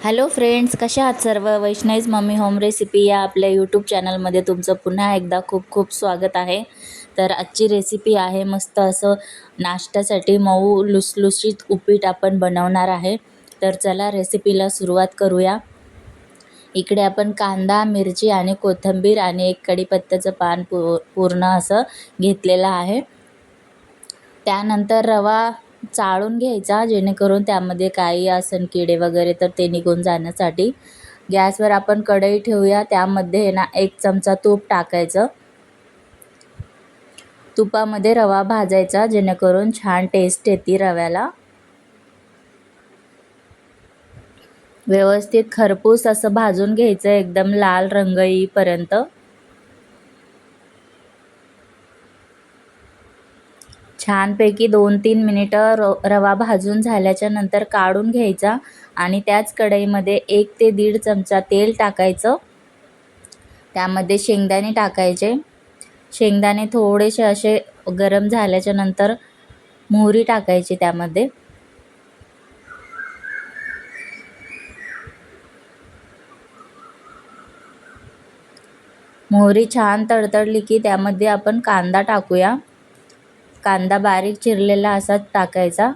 Hello friends, कशा आहात सर्व? वैष्णवीज मम्मी होम रेसिपी या आपल्या यूट्यूब चॅनलमध्ये तुमचं पुन्हा एकदा खूप खूप स्वागत आहे. तर आजची रेसिपी आहे मस्त असं नाश्त्यासाठी मऊ लुसलुशीत उपीट आपण बनवणार आहे. तर चला रेसिपीला सुरुवात करूया. इकडे आपण कांदा, मिरची आणि कोथिंबीर आणि एक कढीपत्त्याचं पान पूर्ण असं घेतलेलं आहे. त्यानंतर रवा चाळून घ्यायचा, जेणेकरून त्यामध्ये काही असन किडे वगैरे तर ते निघून जाण्यासाठी. गॅसवर आपण कढई ठेवूया. त्यामध्ये ना 1 चमचा तूप टाकायचं. तुपामध्ये रवा भाजायचा, जेणेकरून छान टेस्ट येते रव्याला. व्यवस्थित खरपूस असं भाजून घ्यायचं, एकदम लाल रंग येईपर्यंत. छानपैकी 2-3 मिनिटं रवा भाजून झाल्याच्या नंतर काढून घ्यायचा आणि त्याच कढईमध्ये 1 ते 1.5 चमचा तेल टाकायचं. त्यामध्ये शेंगदाणे टाकायचे. शेंगदाणे थोडेसे असे गरम झाल्याच्या नंतर मोहरी टाकायची त्यामध्ये. मोहरी छान तडतडली की त्यामध्ये आपण कांदा टाकूया. कांदा बारीक चिरलेला असा टाकायचा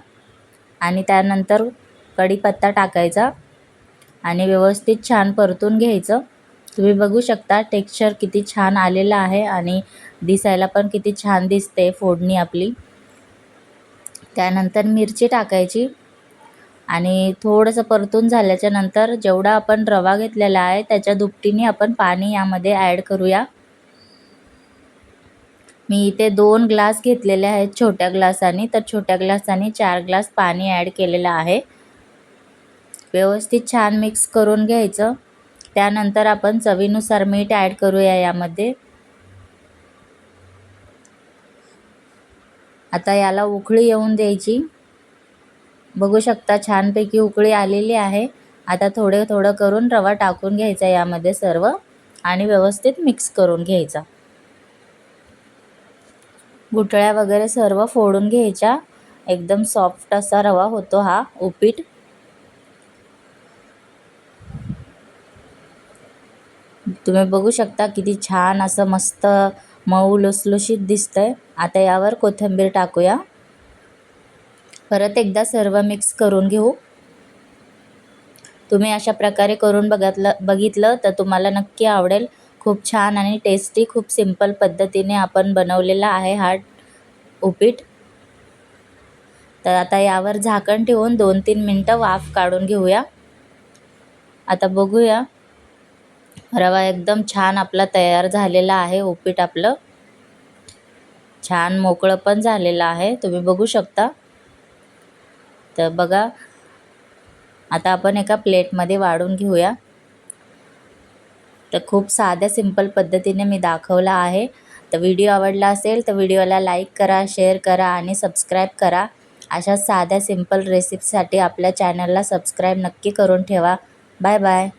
आणि त्यानंतर कढीपत्ता टाकायचा आणि व्यवस्थित छान परतून घ्यायचं. तुम्ही बघू शकता टेक्स्चर किती छान आलेलं आहे आणि दिसायला पण किती छान दिसते फोडणी आपली. त्यानंतर मिरची टाकायची आणि थोडंसं परतून झाल्याच्या नंतर जेवढा आपण रवा घेतलेला आहे त्याच्या दुपटीने आपण पाणी यामध्ये ॲड करूया. मी इथे 2 ग्लास घेतलेले आहेत छोट्या ग्लासाने, तर छोट्या ग्लासाने 4 ग्लास पाणी ॲड केलेलं आहे. व्यवस्थित छान मिक्स करून घ्यायचं. त्यानंतर आपण चवीनुसार मीठ ॲड करूया यामध्ये. आता याला उकळी येऊन द्यायची. बघू शकता छानपैकी उकळी आलेली आहे. आता थोडं थोडं करून रवा टाकून घ्यायचा यामध्ये सर्व आणि व्यवस्थित मिक्स करून घ्यायचा. गुठळ्या वगैरे सर्व फोडून घ्यायच्या. एकदम सॉफ्ट असा रवा होतो हा उपीट. तुम्ही बघू शकता किती छान असं मस्त मऊ लुसलुशीत दिसतंय. आता यावर कोथिंबीर टाकूया. परत एकदा सर्व मिक्स करून घेऊ. तुम्ही अशा प्रकारे करून बघितलं तर तुम्हाला नक्की आवडेल. खूप छान आणि टेस्टी, खूप सिंपल पद्धतीने आपण बनवलेला आहे हा उपीट. तर आता यावर झाकण ठेवून 2-3 मिनिटं वाफ काढून घेऊया. आता बघूया, रवा एकदम छान आपला तयार झालेला आहे. उपीट आपलं छान मोकळं पण झालेलं आहे, तुम्ही बघू शकता. तर बघा, आता आपण एका प्लेटमध्ये वाढून घेऊया. तर खूप साध्या सिंपल पद्धतीने मी दाखवला आहे. तर व्हिडिओ आवडला असेल तर व्हिडिओला लाईक करा, शेअर करा आणि सबस्क्राईब करा. अशा साध्या सिंपल रेसिपीसाठी आपल्या चॅनलला सबस्क्राईब नक्की करून ठेवा. Bye bye.